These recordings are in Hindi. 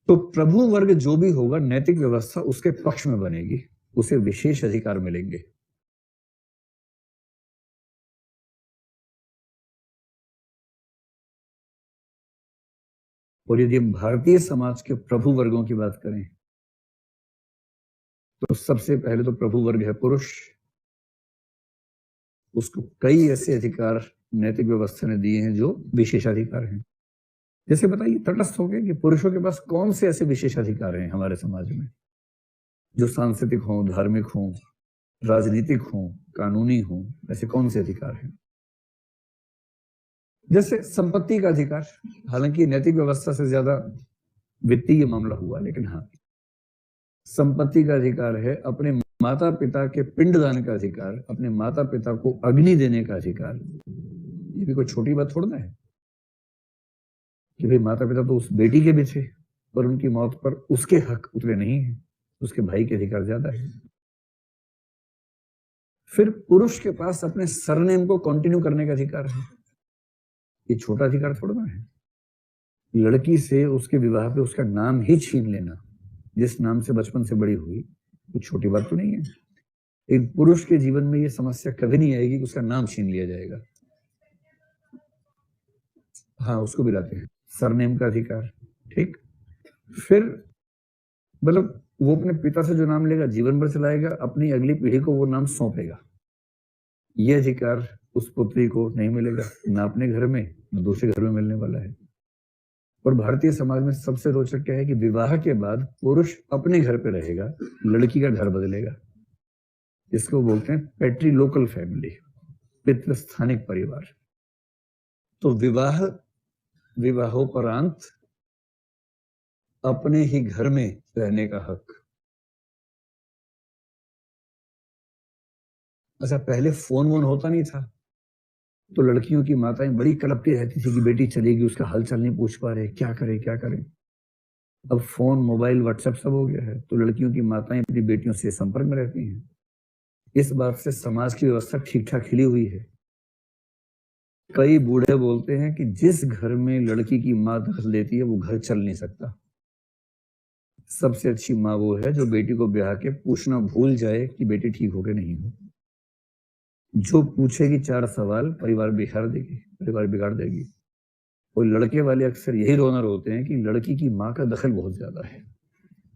तो प्रभु वर्ग जो भी होगा, नैतिक व्यवस्था उसके पक्ष में बनेगी, उसे विशेष अधिकार मिलेंगे। और यदि हम भारतीय समाज के प्रभु वर्गों की बात करें तो सबसे पहले तो प्रभु वर्ग है पुरुष। उसको कई ऐसे अधिकार नैतिक व्यवस्था ने दिए हैं जो विशेषाधिकार हैं। जैसे बताइए, तटस्थ हो गए कि पुरुषों के पास कौन से ऐसे विशेषाधिकार हैं हमारे समाज में जो सांस्कृतिक हों, धार्मिक हों, राजनीतिक हों, कानूनी हों, ऐसे कौन से अधिकार हैं? जैसे संपत्ति का अधिकार, हालांकि नैतिक व्यवस्था से ज्यादा वित्तीय मामला हुआ, लेकिन हाँ, संपत्ति का अधिकार है, अपने माता पिता के पिंडदान का अधिकार, अपने माता पिता को अग्नि देने का अधिकार। ये भी कोई छोटी बात थोड़ा है कि भाई माता पिता तो उस बेटी के भी थे, पर उनकी मौत पर उसके हक उतने नहीं है, उसके भाई के अधिकार ज्यादा है। फिर पुरुष के पास अपने सरनेम को कंटिन्यू करने का अधिकार है। ये छोटा अधिकार थोड़ा ना है। लड़की से उसके विवाह पे उसका नाम ही छीन लेना, जिस नाम से बचपन से बड़ी हुई, तो छोटी बात तो नहीं है। एक पुरुष के जीवन में ये समस्या कभी नहीं आएगी कि उसका नाम छीन लिया जाएगा। हाँ, उसको भी लाते हैं सरनेम का अधिकार, ठीक। फिर मतलब वो अपने पिता से जो नाम लेगा जीवन भर चलाएगा, अपनी अगली पीढ़ी को वो नाम सौंपेगा। ये अधिकार उस पुत्री को नहीं मिलेगा, ना अपने घर में ना दूसरे घर में मिलने वाला है। और भारतीय समाज में सबसे रोचक क्या है कि विवाह के बाद पुरुष अपने घर पे रहेगा, लड़की का घर बदलेगा। इसको बोलते हैं पैट्री लोकल फैमिली, पितृस्थानिक परिवार। तो विवाहोपरांत अपने ही घर में रहने का हक। अच्छा, पहले फोन वोन होता नहीं था, तो लड़कियों की माताएं बड़ी कलपती रहती थी कि बेटी चलेगी, उसका हालचाल नहीं पूछ पा रहे, क्या करें क्या करें। अब फोन, मोबाइल, व्हाट्सएप सब हो गया है, तो लड़कियों की माताएं अपनी बेटियों से संपर्क में रहती हैं। इस बात से समाज की व्यवस्था ठीक ठाक खिली हुई है। कई बूढ़े बोलते हैं कि जिस घर में लड़की की माँ दखल देती है वो घर चल नहीं सकता। सबसे अच्छी माँ वो है जो बेटी को ब्याह के पूछना भूल जाए कि बेटी ठीक हो के नहीं हो। जो पूछेगी 4 सवाल, परिवार बिगाड़ देगी, परिवार बिगाड़ देगी। और लड़के वाले अक्सर यही रोना रोते हैं कि लड़की की माँ का दखल बहुत ज्यादा है।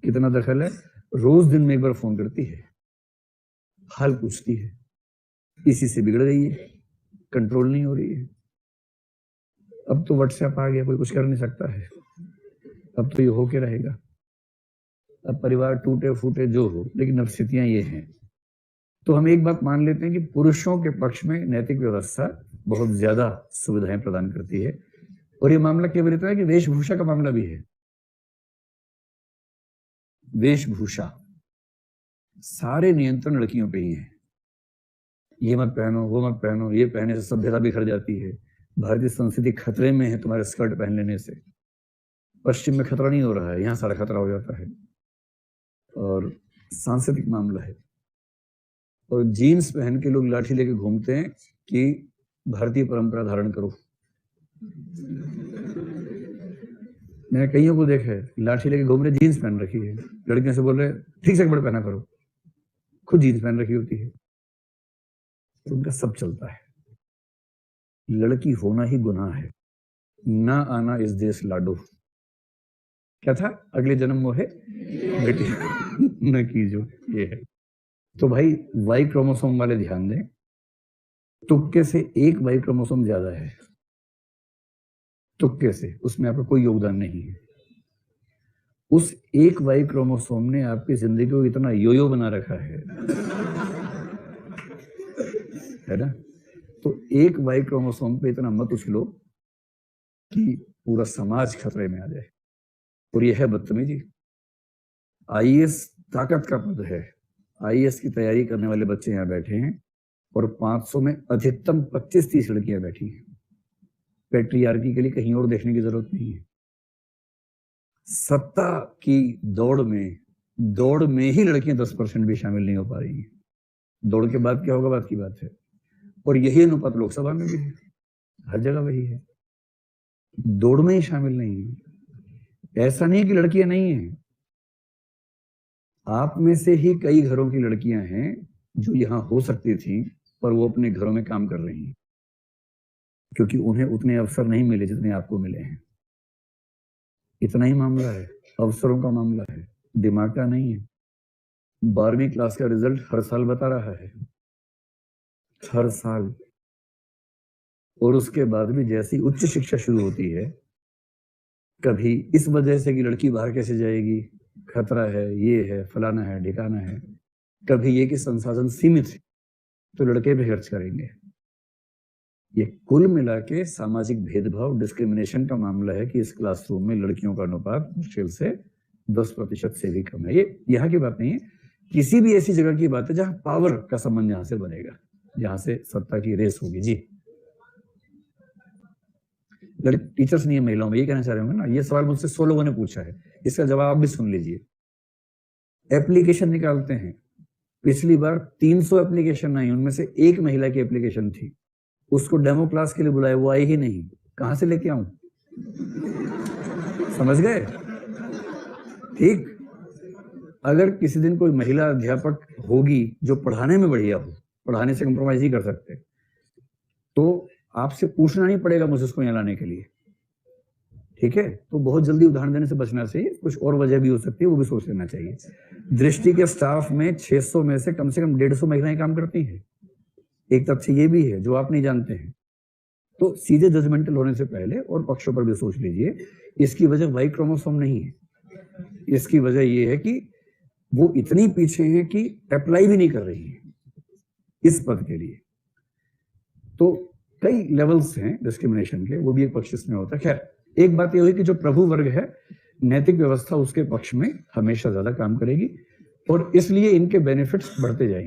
कितना दखल है? रोज दिन में एक बार फोन करती है, हाल पूछती है। इसी से बिगड़ रही है, कंट्रोल नहीं हो रही है। अब तो व्हाट्सएप आ गया, कोई कुछ कर नहीं सकता है। अब तो ये होके रहेगा। अब परिवार टूटे फूटे जो हो, लेकिन अब स्थितियां ये हैं। तो हम एक बात मान लेते हैं कि पुरुषों के पक्ष में नैतिक व्यवस्था बहुत ज्यादा सुविधाएं प्रदान करती है। और ये मामला केवल इतना है कि वेशभूषा का मामला भी है। वेशभूषा, सारे नियंत्रण लड़कियों पे ही है। ये मत पहनो, वो मत पहनो, ये पहनने से सभ्यता बिखर जाती है, भारतीय संस्कृति खतरे में है तुम्हारे स्कर्ट पहन लेने से। पश्चिम में खतरा नहीं हो रहा है, यहाँ सारा खतरा हो जाता है। और सांस्कृतिक मामला है। और जीन्स पहन के लोग लाठी लेके घूमते हैं कि भारतीय परंपरा धारण करो। मैंने कईयों को देखा है, लाठी लेके घूम रहे, जीन्स पहन रखी है, लड़कियों से बोल रहे ठीक से कपड़े पहना करो, खुद जीन्स पहन रखी होती है। तो उनका सब चलता है। लड़की होना ही गुनाह है, ना आना इस देश लाडो। क्या था? अगले जन्म मोहे बेटी न कीजो, ये है। तो भाई वाई क्रोमोसोम वाले ध्यान दें, तुक्के से एक वाई क्रोमोसोम ज्यादा है, तुक्के से, उसमें आपका कोई योगदान नहीं है। उस एक वाई क्रोमोसोम ने आपकी जिंदगी को इतना योयो बना रखा है ना। तो एक वाई क्रोमोसोम पे इतना मत उछलो कि पूरा समाज खतरे में आ जाए। और यह है बदतमीजी। आईएएस ताकत का पद है। आईएएस की तैयारी करने वाले बच्चे यहाँ बैठे हैं और 500 में अधिकतम 25-30 लड़कियां बैठी हैं। पैट्रियार्की के लिए कहीं और देखने की जरूरत नहीं है। सत्ता की दौड़ में ही लड़कियां 10% भी शामिल नहीं हो पा रही हैं। दौड़ के बाद क्या होगा, बात की बात है। और यही अनुपात लोकसभा में भी है, हर जगह वही है। दौड़ में ही शामिल नहीं है। ऐसा नहीं कि लड़कियां नहीं हैं, आप में से ही कई घरों की लड़कियां हैं जो यहां हो सकती थी, पर वो अपने घरों में काम कर रही हैं, क्योंकि उन्हें उतने अवसर नहीं मिले जितने आपको मिले हैं। इतना ही मामला है, अवसरों का मामला है, दिमाग का नहीं है। 12वीं क्लास का रिजल्ट हर साल बता रहा है, हर साल। और उसके बाद भी जैसी उच्च शिक्षा शुरू होती है, कभी इस वजह से कि लड़की बाहर कैसे जाएगी, खतरा है, ये है, फलाना है, ठिकाना है, कभी ये कि संसाधन सीमित है तो लड़के भी खर्च करेंगे। ये कुल मिला के सामाजिक भेदभाव, डिस्क्रिमिनेशन का मामला है कि इस क्लासरूम में लड़कियों का अनुपात मुश्किल से 10% से भी कम है। ये यहाँ की बात नहीं है, किसी भी ऐसी जगह की बात है जहां पावर का संबंध यहां से बनेगा, जहां से सत्ता की रेस होगी। जी, टीचर्स नहीं है महिलाओं में, ये कहना चाह रहे होंगे ना। ये सवाल मुझसे 100 लोगों ने पूछा है, इसका जवाब आप भी सुन लीजिए। एप्लीकेशन निकालते हैं, पिछली बार 300 एप्लीकेशन आई, उनमें से एक महिला की एप्लीकेशन थी, उसको डेमो क्लास के लिए बुलाया, वो आई ही नहीं। कहां से लेके आऊं? समझ गए? ठीक, अगर किसी दिन कोई महिला अध्यापक होगी जो पढ़ाने में बढ़िया हो, पढ़ाने से कंप्रोमाइज ही कर सकते, तो आपसे पूछना नहीं पड़ेगा मुझे उसको यहाँ लाने के लिए। ठीक है, तो बहुत जल्दी उदाहरण देने से बचना चाहिए, कुछ और वजह भी हो सकती है, वो भी सोच लेना चाहिए। दृष्टि के स्टाफ में 600 में से कम 150 महिलाएं काम करती हैं। एक तथ्य ये भी है जो आप नहीं जानते हैं। तो सीधे जजमेंटल होने से पहले और पक्षों पर भी सोच लीजिए। इसकी वजह वाई क्रोमोसोम नहीं है, इसकी वजह ये है कि वो इतनी पीछे है कि अप्लाई भी नहीं कर रही है इस पद के लिए। तो कई लेवल्स हैं डिस्क्रिमिनेशन के, वो भी एक पक्ष इसमें होता है। खैर, एक बात ये हुई कि जो प्रभु वर्ग है, नैतिक व्यवस्था उसके पक्ष में हमेशा ज्यादा काम करेगी और इसलिए इनके बेनिफिट्स बढ़ते जाएंगे।